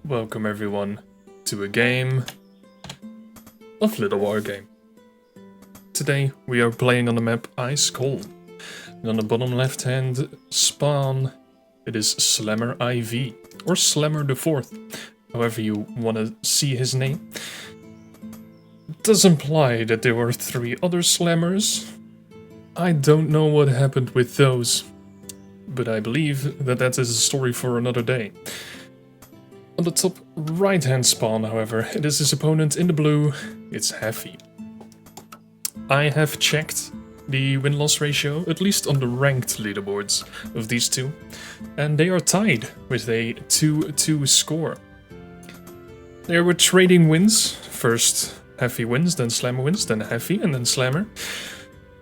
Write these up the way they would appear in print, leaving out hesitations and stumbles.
Welcome everyone to a game of Littlewargame. Today we are playing on the map Icecold. And on the bottom left hand spawn it is SlammerIV or Slammer the Fourth, however you want to see his name. It does imply that there were 3 other Slammers. I don't know what happened with those, but I believe that that is a story for another day. On the top right hand spawn, however, it is his opponent in the blue, it's Haffey. I have checked the win-loss ratio, at least on the ranked leaderboards of these two, and they are tied with a 2-2 score. They were trading wins, first Haffey wins, then Slammer wins, then Haffey, and then Slammer.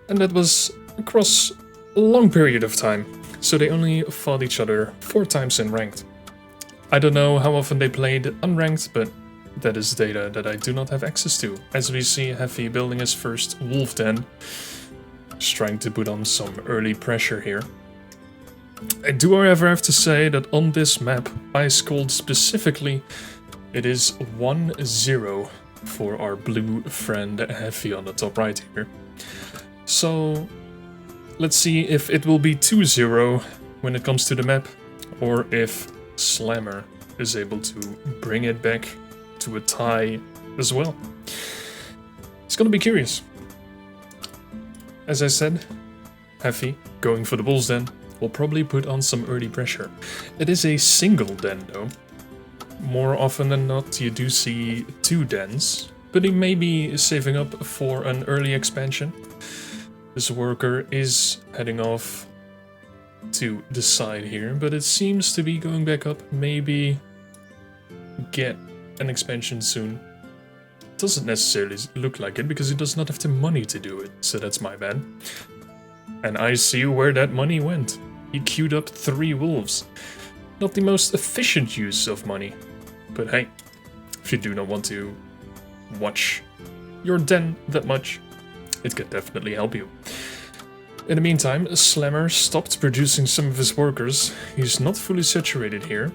And that was across a long period of time, so they only fought each other 4 times in ranked. I don't know how often they played unranked, but that is data that I do not have access to. As we see Haffey building his first wolf den, just trying to put on some early pressure here. I do however have to say that on this map, Icecold specifically, it is 1-0 for our blue friend Haffey on the top right here. So let's see if it will be 2-0 when it comes to the map, or if Slammer is able to bring it back to a tie as well. It's gonna be curious. As I said, Haffey, going for the Bulls den, will probably put on some early pressure. It is a single den though. More often than not you do see 2 dens, but he may be saving up for an early expansion. This worker is heading off to the side here, but it seems to be going back up. Maybe get an expansion soon. Doesn't necessarily look like it because he does not have the money to do it, so that's my bad. And I see where that money went. He queued up 3 wolves. Not the most efficient use of money, but hey, if you do not want to watch your den that much, it can definitely help you. In the meantime, Slammer stopped producing some of his workers. He's not fully saturated here,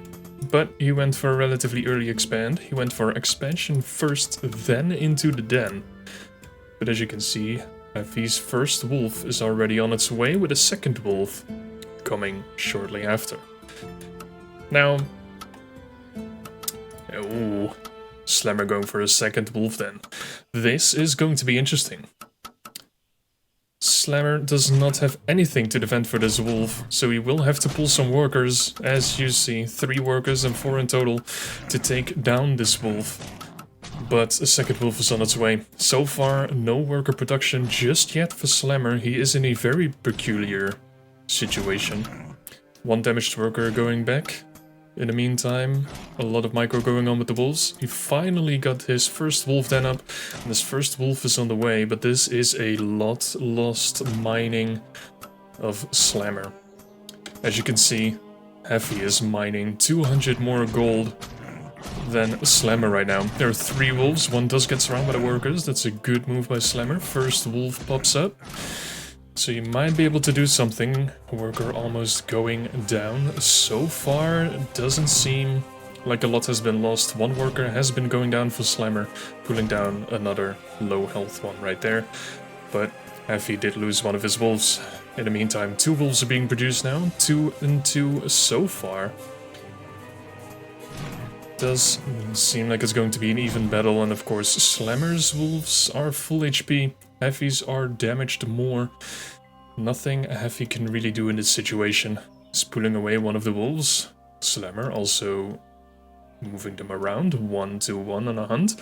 but he went for a relatively early expand. He went for expansion first, then into the den. But as you can see, Haffey's first wolf is already on its way, with a second wolf coming shortly after. Now, ooh, Slammer going for a second wolf then. This is going to be interesting. Slammer does not have anything to defend for this wolf, so he will have to pull some workers, as you see, 3 workers and 4 in total, to take down this wolf. But a second wolf is on its way. So far, no worker production just yet for Slammer. He is in a very peculiar situation. 1 damaged worker going back. In the meantime, a lot of micro going on with the wolves. He finally got his first wolf den up, and his first wolf is on the way, but this is a lot lost mining of Slammer. As you can see, Haffey is mining 200 more gold than Slammer right now. There are 3 wolves, 1 does get surrounded by the workers, that's a good move by Slammer. First wolf pops up. So you might be able to do something. Worker almost going down. So far, it doesn't seem like a lot has been lost. 1 worker has been going down for Slammer, pulling down another low health one right there. But Haffey did lose 1 of his wolves. In the meantime, 2 wolves are being produced now. 2 and 2 so far. Does seem like it's going to be an even battle, and of course Slammer's wolves are full HP. Haffey's are damaged more. Nothing Haffey can really do in this situation. He's pulling away 1 of the wolves. Slammer also moving them around, 1-1 on a hunt.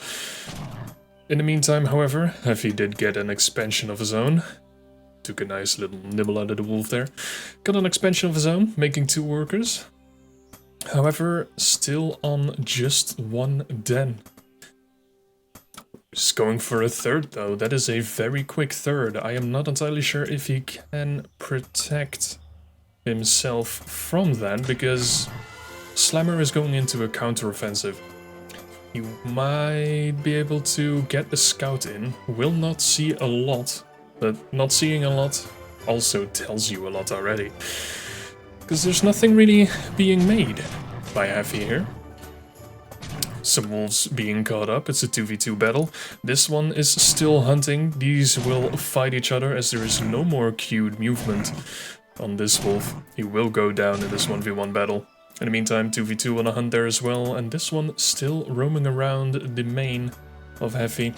In the meantime, however, Haffey did get an expansion of his own. Took a nice little nibble out of the wolf there. Got an expansion of his own, making 2 workers. However, still on just 1 den. He's going for a third though. That is a very quick third. I am not entirely sure if he can protect himself from that, because Slammer is going into a counteroffensive. He might be able to get a scout in. Will not see a lot, but not seeing a lot also tells you a lot already. Because there's nothing really being made by Haffey here. some wolves being caught up. It's a 2v2 battle. This one is still hunting. These will fight each other as there is no more queued movement on this wolf. He will go down in this 1v1 battle. In the meantime, 2v2 on a hunt there as well, and this one still roaming around the main of Haffey.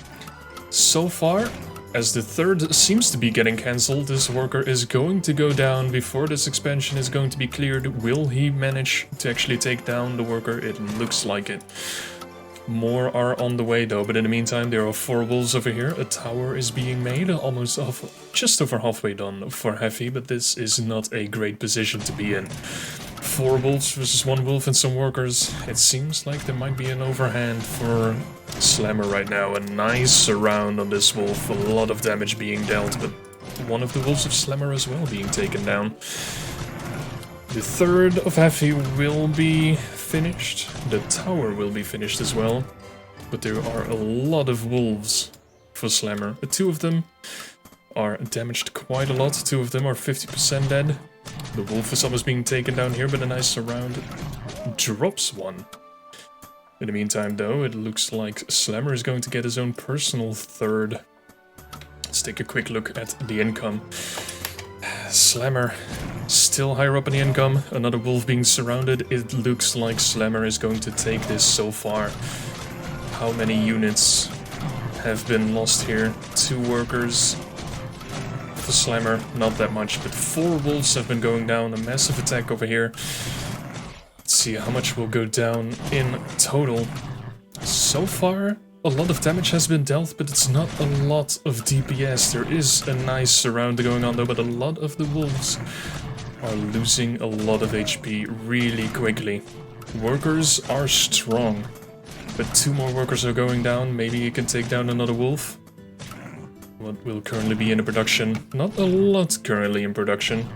So far, as the third seems to be getting cancelled, this worker is going to go down before this expansion is going to be cleared. Will he manage to actually take down the worker? It looks like it. More are on the way though, but in the meantime there are 4 wolves over here. A tower is being made, just over halfway done for Haffey, but this is not a great position to be in. 4 wolves versus 1 wolf and some workers. It seems like there might be an overhand for Slammer right now. A nice surround on this wolf, a lot of damage being dealt, but one of the wolves of Slammer as well being taken down. The third of Haffey will be finished. The tower will be finished as well. But there are a lot of wolves for Slammer. 2 of them are damaged quite a lot. 2 of them are 50% dead. The wolf is almost being taken down here, but a nice surround drops one. In the meantime though, it looks like Slammer is going to get his own personal third. Let's take a quick look at the income. Slammer still higher up in the income. Another wolf being surrounded. It looks like Slammer is going to take this so far. How many units have been lost here? 2 workers. For Slammer, not that much, but 4 wolves have been going down. A massive attack over here. Let's see how much will go down in total. So far, a lot of damage has been dealt, but it's not a lot of DPS. There is a nice surround going on though, but a lot of the wolves are losing a lot of HP really quickly. Workers are strong, but 2 more workers are going down. Maybe he can take down another wolf. What will currently be in production? Not a lot currently in production.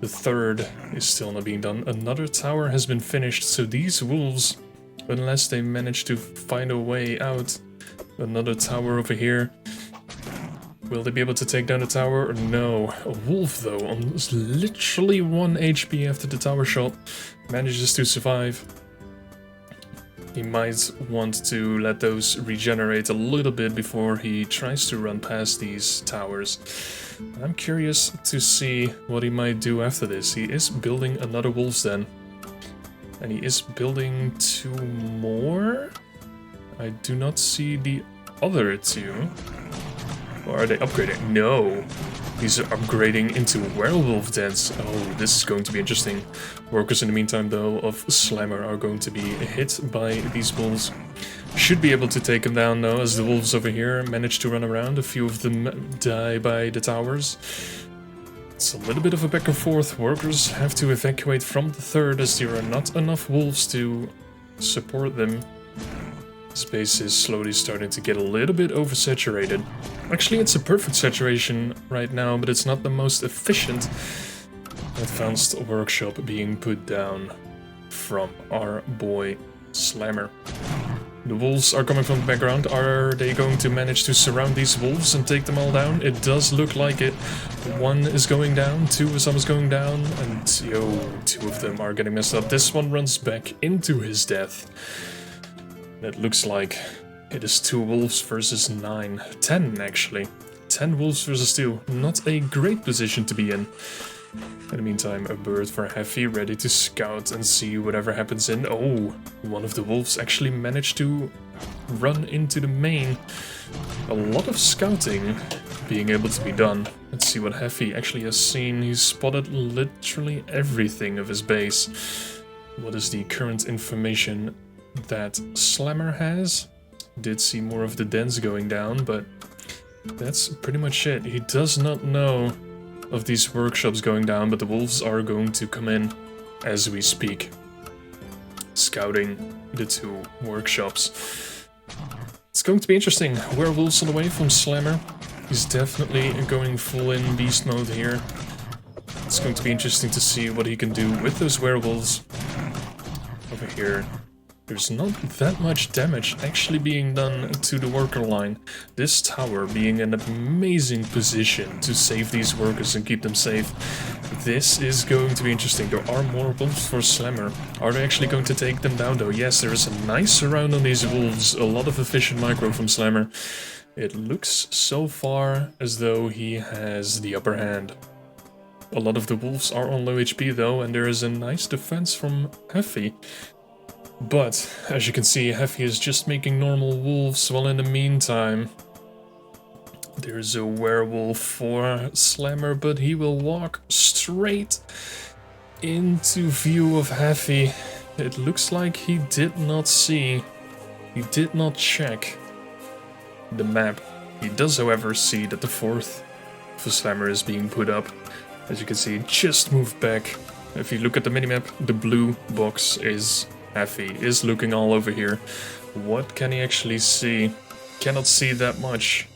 The third is still not being done. Another tower has been finished, so these wolves, unless they manage to find a way out, another tower over here. Will they be able to take down the tower or no? A wolf though, on literally 1 HP after the tower shot, manages to survive. He might want to let those regenerate a little bit before he tries to run past these towers. I'm curious to see what he might do after this. He is building another wolf's den. And he is building 2 more? I do not see the other 2. Or are they upgrading? No. These are upgrading into werewolf dens. Oh, this is going to be interesting. Workers in the meantime, though, of Slammer are going to be hit by these wolves. Should be able to take them down, though, as the wolves over here manage to run around. A few of them die by the towers. It's a little bit of a back and forth. Workers have to evacuate from the third as there are not enough wolves to support them. Space is slowly starting to get a little bit oversaturated. Actually, it's a perfect saturation right now, but it's not the most efficient. Advanced workshop being put down from our boy Slammer. The wolves are coming from the background. Are they going to manage to surround these wolves and take them all down? It does look like it. 1 is going down, 2 of them is going down, and 2 of them are getting messed up. This one runs back into his death. It looks like it is 2 wolves versus 9. 10 actually. 10 wolves versus 2. Not a great position to be in. In the meantime, a bird for Haffey ready to scout and see whatever happens in. Oh, one of the wolves actually managed to run into the main. A lot of scouting being able to be done. Let's see what Haffey actually has seen. He's spotted literally everything of his base. What is the current information that Slammer has? Did see more of the dens going down, but that's pretty much it. He does not know of these workshops going down, but the wolves are going to come in as we speak, scouting the 2 workshops. It's going to be interesting. Werewolves on the way from Slammer. He's definitely going full in beast mode here. It's going to be interesting to see what he can do with those werewolves. Over here, There's not that much damage actually being done to the worker line. This tower being in an amazing position to save these workers and keep them safe. This is going to be interesting. There are more wolves for Slammer. Are they actually going to take them down though? Yes, there is a nice surround on these wolves. A lot of efficient micro from Slammer. It looks so far as though he has the upper hand. A lot of the wolves are on low HP though, and there is a nice defense from Haffey. But, as you can see, Haffey is just making normal wolves, while in the meantime, there's a werewolf for Slammer, but he will walk straight into view of Haffey. It looks like he did not check the map. He does, however, see that the fourth for Slammer is being put up. As you can see, just moved back. If you look at the minimap, the blue box is Haffey, is looking all over here. What can he actually see? Cannot see that much.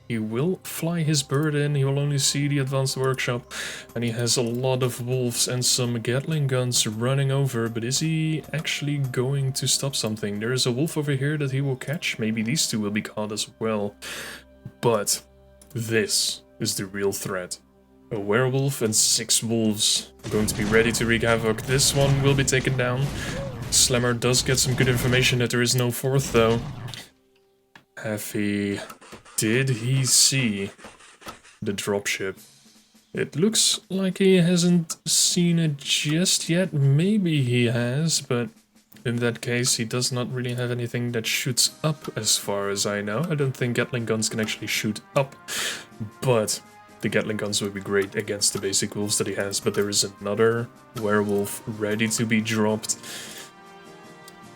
He will fly his bird in, he will only see the advanced workshop, and he has a lot of wolves and some Gatling guns running over, but is he actually going to stop something? There is a wolf over here that he will catch, maybe these two will be caught as well. But this is the real threat. A werewolf and 6 wolves are going to be ready to wreak havoc. This one will be taken down. Slammer does get some good information that there is no fourth though. Haffey, did he see the dropship? It looks like he hasn't seen it just yet. Maybe he has, but in that case he does not really have anything that shoots up as far as I know. I don't think Gatling guns can actually shoot up, but the Gatling guns would be great against the basic wolves that he has. But there is another werewolf ready to be dropped.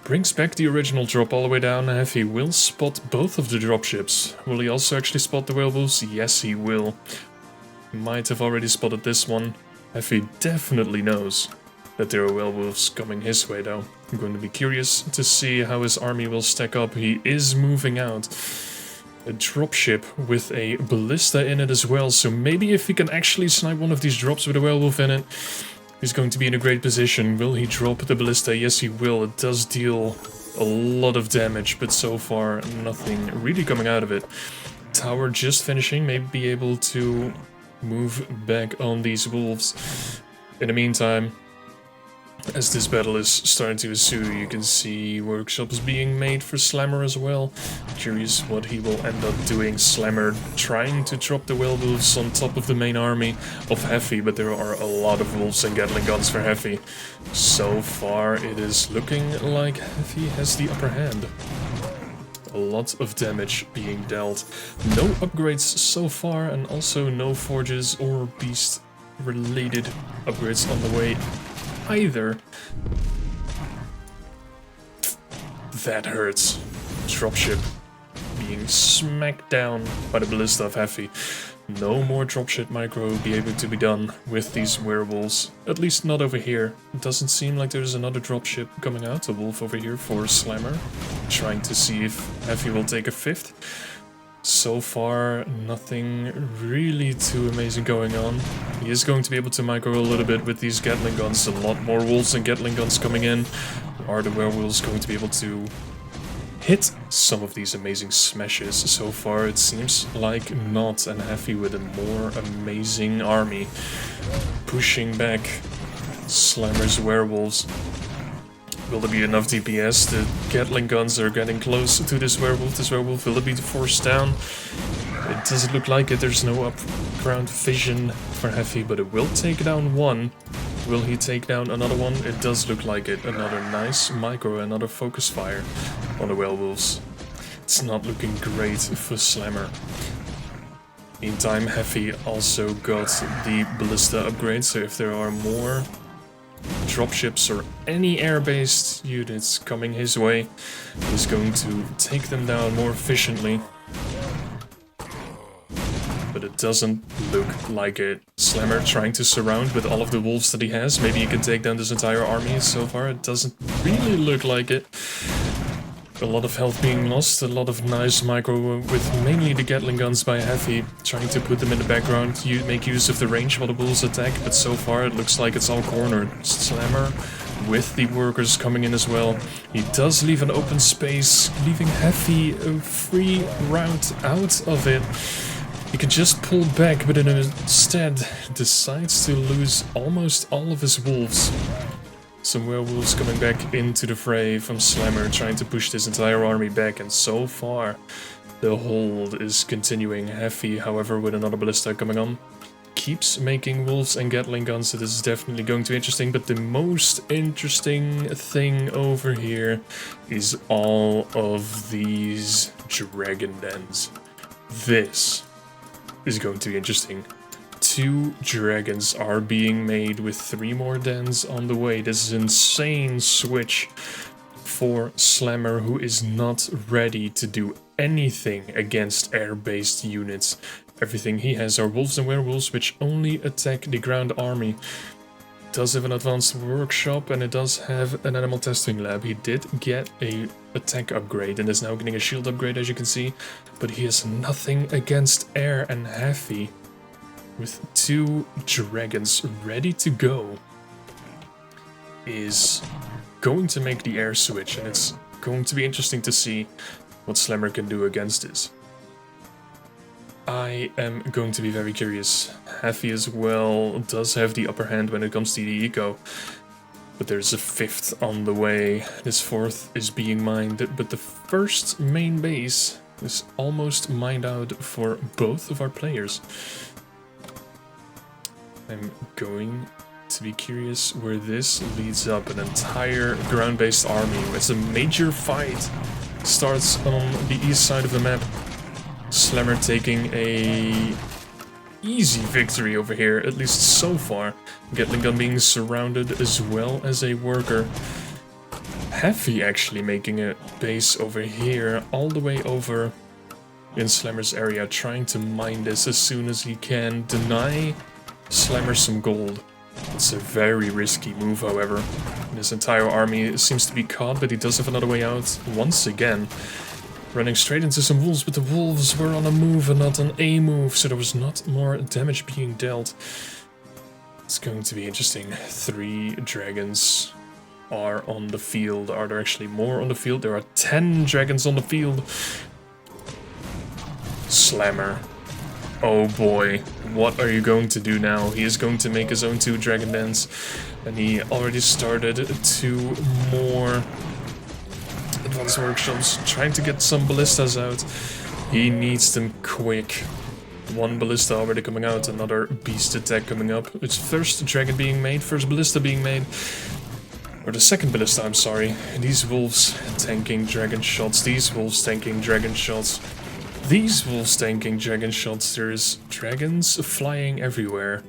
Brings back the original drop all the way down. Haffey will spot both of the dropships. Will he also actually spot the werewolves? Yes, he will. Might have already spotted this one. Haffey definitely knows that there are werewolves coming his way though. I'm going to be curious to see how his army will stack up. He is moving out. A dropship with a ballista in it as well, so maybe if he can actually snipe one of these drops with a werewolf in it, he's going to be in a great position. Will he drop the ballista? Yes, he will. It does deal a lot of damage, but so far nothing really coming out of it. Tower just finishing, maybe be able to move back on these wolves. In the meantime, as this battle is starting to ensue, you can see workshops being made for Slammer as well. Curious what he will end up doing. Slammer trying to drop the werewolves on top of the main army of Haffey, but there are a lot of wolves and Gatling guns for Haffey. So far it is looking like Haffey has the upper hand. A lot of damage being dealt. No upgrades so far, and also no forges or beast related upgrades on the way either. That hurts. Dropship being smacked down by the ballista of Haffey. No more dropship micro be able to be done with these werewolves. At least not over here. It doesn't seem like there's another dropship coming out. A wolf over here for Slammer. Trying to see if Haffey will take a 5th. So far, nothing really too amazing going on. He is going to be able to micro a little bit with these Gatling guns. A lot more wolves and Gatling guns coming in. Are the werewolves going to be able to hit some of these amazing smashes? So far, it seems like not. And Haffey with a more amazing army. Pushing back Slammer's werewolves. Will there be enough DPS? The Gatling guns are getting close to this werewolf. This werewolf, will it be forced down? It doesn't look like it. There's no up-ground vision for Haffey, but it will take down one. Will he take down another one? It does look like it. Another nice micro, another focus fire on the werewolves. It's not looking great for Slammer. Meantime, Haffey also got the ballista upgrade, so if there are more dropships or any air-based units coming his way, he's going to take them down more efficiently. But it doesn't look like it. Slammer trying to surround with all of the wolves that he has. Maybe he can take down this entire army. So far it doesn't really look like it. A lot of health being lost, a lot of nice micro with mainly the Gatling guns by Haffey, trying to put them in the background, make use of the range while the wolves attack, but so far it looks like it's all cornered. Slammer with the workers coming in as well. He does leave an open space, leaving Haffey a free route out of it. He could just pull back, but instead decides to lose almost all of his wolves. Some werewolves coming back into the fray from Slammer, trying to push this entire army back, and so far the hold is continuing. Haffey, however, with another ballista coming on, keeps making wolves and gatling guns, so this is definitely going to be interesting. But the most interesting thing over here is all of these dragon dens. This is going to be interesting. 2 dragons are being made with 3 more dens on the way. This is an insane switch for Slammer, who is not ready to do anything against air-based units. Everything he has are wolves and werewolves, which only attack the ground army. It does have an advanced workshop, and it does have an animal testing lab. He did get a attack upgrade and is now getting a shield upgrade, as you can see, but he has nothing against air, and Haffey, with 2 dragons ready to go, is going to make the air switch, and it's going to be interesting to see what Slammer can do against this. I am going to be very curious. Haffey as well does have the upper hand when it comes to the eco, but there's a 5th on the way. This 4th is being mined, but the first main base is almost mined out for both of our players. I'm going to be curious where this leads up. An entire ground-based army. It's a major fight. Starts on the east side of the map. Slammer taking a easy victory over here, at least so far. Gatling gun being surrounded as well as a worker. Haffey actually making a base over here, all the way over in Slammer's area, trying to mine this as soon as he can. Deny Slammer some gold. It's a very risky move, however. His entire army seems to be caught, but he does have another way out once again. Running straight into some wolves, but the wolves were on a move and not on a move, so there was not more damage being dealt. It's going to be interesting. 3 dragons are on the field. Are there actually more on the field? There are 10 dragons on the field. Slammer. Oh boy, what are you going to do now? He is going to make his own 2 dragon dens, and he already started 2 more advanced workshops, trying to get some ballistas out. He needs them quick. 1 ballista already coming out, another beast attack coming up. It's first dragon being made, first ballista being made. Or the second ballista, I'm sorry. These wolves tanking dragon shots, these wolves tanking dragon shots. These wolves tanking dragon shots. There's dragons flying everywhere.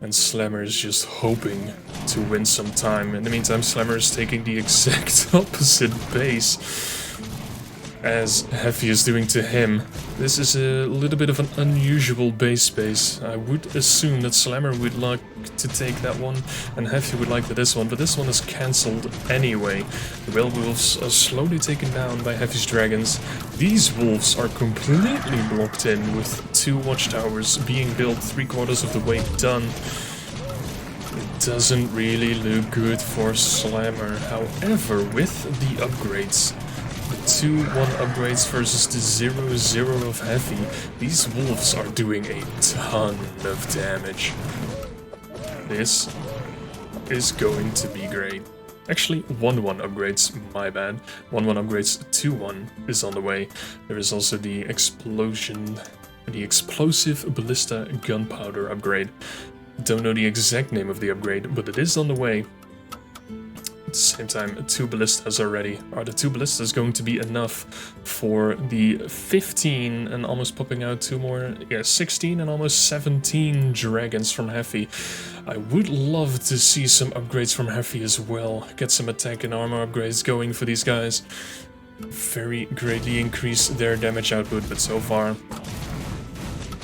And Slammer is just hoping to win some time. In the meantime, Slammer is taking the exact opposite base as Haffey is doing to him. This is a little bit of an unusual base space. I would assume that Slammer would like to take that one and Haffey would like this one, but this one is cancelled anyway. The werewolves are slowly taken down by Haffey's dragons. These wolves are completely blocked in with 2 watchtowers being built 3/4 of the way done. It doesn't really look good for Slammer. However, with the upgrades, the 2-1 upgrades versus the 0-0 of Haffey, these wolves are doing a ton of damage. This is going to be great. Actually, 1-1 upgrades, my bad. 1-1 upgrades, 2-1 is on the way. There is also the explosive ballista gunpowder upgrade. Don't know the exact name of the upgrade, but it is on the way. At the same time, 2 ballistas are ready. Are the 2 ballistas going to be enough for the 15 and almost popping out 2 more? Yeah, 16 and almost 17 dragons from Haffey. I would love to see some upgrades from Haffey as well. Get some attack and armor upgrades going for these guys. Very greatly increase their damage output, but so far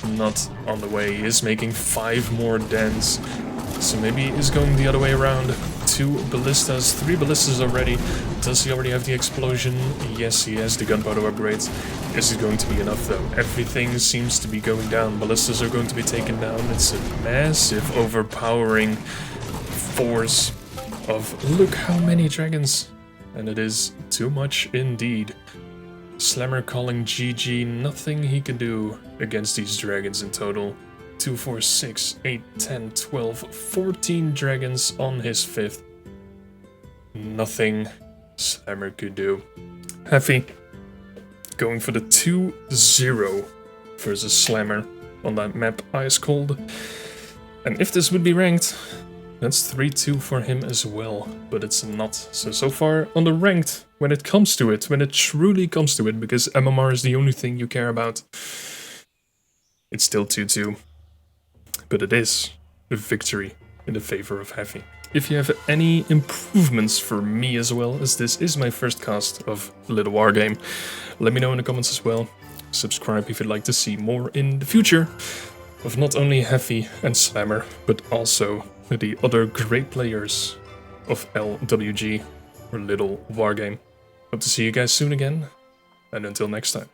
not on the way. He is making 5 more dens, so maybe he's going the other way around. 2 ballistas, 3 ballistas already. Does he already have the explosion? Yes, he has the gunpowder upgrades. This is going to be enough though. Everything seems to be going down. Ballistas are going to be taken down. It's a massive overpowering force of look how many dragons. And it is too much indeed. Slammer calling GG, nothing he can do against these dragons in total. 2, 4, 6, 8, 10, 12, 14 dragons on his 5th. Nothing Slammer could do. Haffey going for the 2-0 versus Slammer on that map Icecold. And if this would be ranked, that's 3-2 for him as well, but it's not. So far on the ranked, when it comes to it, when it truly comes to it, because MMR is the only thing you care about, it's still 2-2. But it is a victory in the favor of Haffey. If you have any improvements for me as well, as this is my first cast of Littlewargame, let me know in the comments as well. Subscribe if you'd like to see more in the future of not only Haffey and Slammer, but also the other great players of LWG or Littlewargame. Hope to see you guys soon again, and until next time.